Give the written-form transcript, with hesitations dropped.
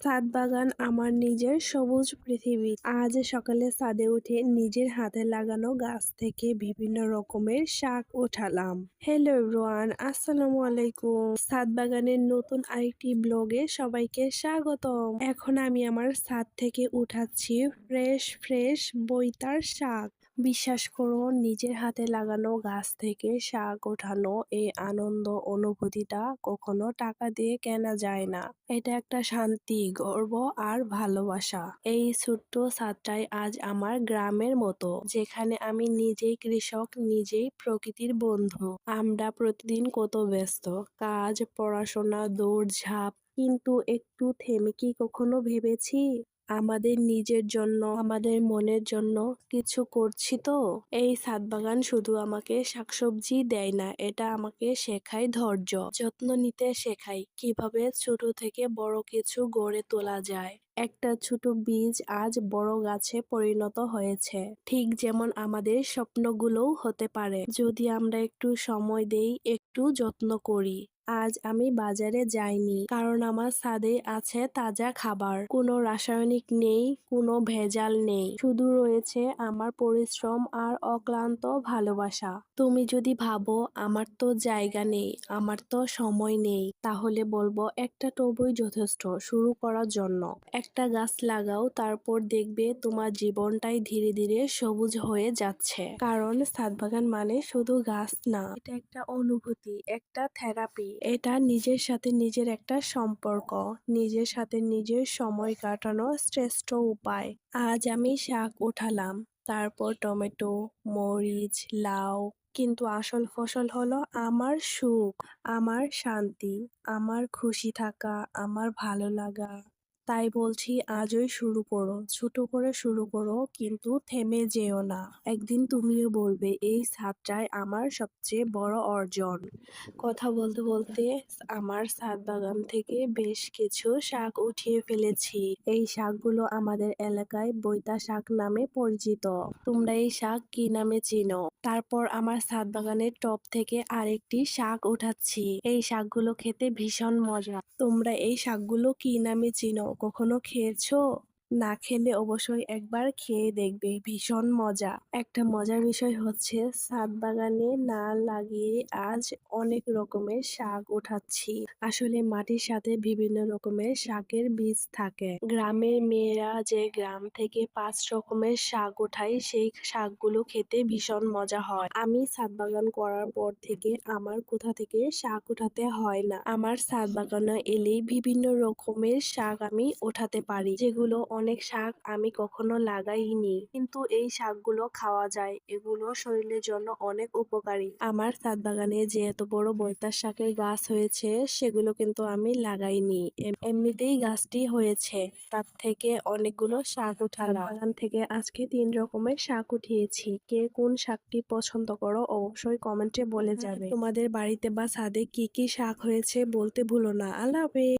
ছাদ বাগান আমার নিজের সবুজ পৃথিবী। আজ সকালে ছাদে উঠে নিজের হাতে লাগানো গাছ থেকে বিভিন্ন রকমের শাক ওঠালাম। হ্যালো এভরিওয়ান, আসসালামু আলাইকুম। ছাদ বাগানের নতুন আরেকটি ব্লগে সবাইকে স্বাগতম। এখন আমি আমার ছাদ থেকে উঠাচ্ছি ফ্রেশ ফ্রেশ বৈতার শাক। বিশ্বাস করো, নিজের হাতে লাগানো গাছ থেকে শাক ওঠানো এই আনন্দ অনুভূতিটা কখনো টাকা দিয়ে কেনা যায় না। এটা একটা শান্তি, গর্ব আর ভালোবাসা। এই ছোট্ট ছাদটাই আজ আমার গ্রামের মতো, যেখানে আমি নিজেই কৃষক, নিজেই প্রকৃতির বন্ধু। আমরা প্রতিদিন কত ব্যস্ত, কাজ, পড়াশোনা, দৌড়ঝাঁপ, কিন্তু একটু থেমে কি কখনো ভেবেছি আমাদের নিজের জন্য, আমাদের মনের জন্য কিছু করছি তো? এই ছাদ বাগান শুধু আমাকে শাকসবজি দেয় না, এটা আমাকে শেখায় ধৈর্য, যত্ন নিতে শেখায় কিভাবে ছোট থেকে বড় কিছু গড়ে তোলা যায়। একটা ছোট বীজ আজ বড় গাছে পরিণত হয়েছে, ঠিক যেমন আমাদের স্বপ্নগুলোও হতে পারে যদি আমরা একটু সময় দেই, একটু যত্ন করি। আজ আমি বাজারে যাইনি, কারণ আমার ছাদে আছে তাজা খাবার। কোনো রাসায়নিক নেই, কোনো ভেজাল নেই, শুধু রয়েছে আমার পরিশ্রম আর অক্লান্ত ভালোবাসা। তুমি যদি ভাবো আমার তো জায়গা নেই, আমার তো সময় নেই, তাহলে বলবো একটা টবই যথেষ্ট শুরু করার জন্য। একটা গাছ লাগাও, তারপর দেখবে তোমার জীবনটাই ধীরে ধীরে সবুজ হয়ে যাচ্ছে। কারণ ছাদ বাগান মানে শুধু গাছ না, এটা একটা অনুভূতি, একটা থেরাপি। এটা নিজের সাথে নিজের একটা সম্পর্ক, নিজের সাথে নিজের সময় কাটানোর শ্রেষ্ঠ উপায়। আজ আমি শাক উঠালাম, তারপর টমেটো, মরিচ, লাউ, কিন্তু আসল ফসল হলো আমার সুখ, আমার শান্তি, আমার খুশি থাকা, আমার ভালো লাগা। তাই বলছি, আজই শুরু করো, ছোট করে শুরু করো, কিন্তু থেমে যেও না। একদিন তুমিও বলবে এই ছাদটাই আমার সবচেয়ে বড় অর্জন। কথা বলতে বলতে আমার ছাদ বাগান থেকে বেশ কিছু শাক উঠিয়ে ফেলেছি। এই শাকগুলো আমাদের এলাকায় বৈতা শাক নামে পরিচিত। তোমরা এই শাক কি নামে চিনো? তারপর আমার ছাদ বাগানের টব থেকে আরেকটি শাক উঠাচ্ছি। এই শাকগুলো খেতে ভীষণ মজা। তোমরা এই শাকগুলো কি নামে চিনো? কখনো খেয়েছো? না খেলে অবশ্যই একবার খেয়ে দেখবে, ভীষণ মজা। একটা মজার বিষয় হচ্ছে, ছাদ বাগানে না লাগিয়ে আজ অনেক রকমের শাক উঠাচ্ছি। আসলে মাটির সাথে বিভিন্ন রকমের শাকের বীজ থাকে। গ্রামের মেয়েরা যে গ্রাম থেকে 5 রকমের শাক উঠায়, সেই শাকগুলো খেতে ভীষণ মজা হয়। আমি ছাদ বাগান করার পর থেকে আমার কোথা থেকে শাক উঠাতে হয় না। আমার ছাদ বাগানে এলেই বিভিন্ন রকমের শাক আমি ওঠাতে পারি, যেগুলো অনেক শাক আমি কখনো লাগাইনি, কিন্তু এই শাকগুলো খাওয়া যায়। এগুলো শরীরের জন্য অনেক উপকারী। আমার ছাদ বাগানে যে এত বড় বৈতার শাকের গাছ হয়েছে, সেগুলো কিন্তু আমি লাগাইনি, এমনিতেই গাছটি হয়েছে। তার থেকে অনেকগুলো শাক উঠালাম। বাগান থেকে আজকে 3 রকমের শাক উঠিয়েছি। কে কোন শাকটি পছন্দ করো অবশ্যই কমেন্টে বলে যাবে। তোমাদের বাড়িতে বা ছাদে কি কি শাক হয়েছে বলতে ভুলো না। আল্লাহ হাফেজ।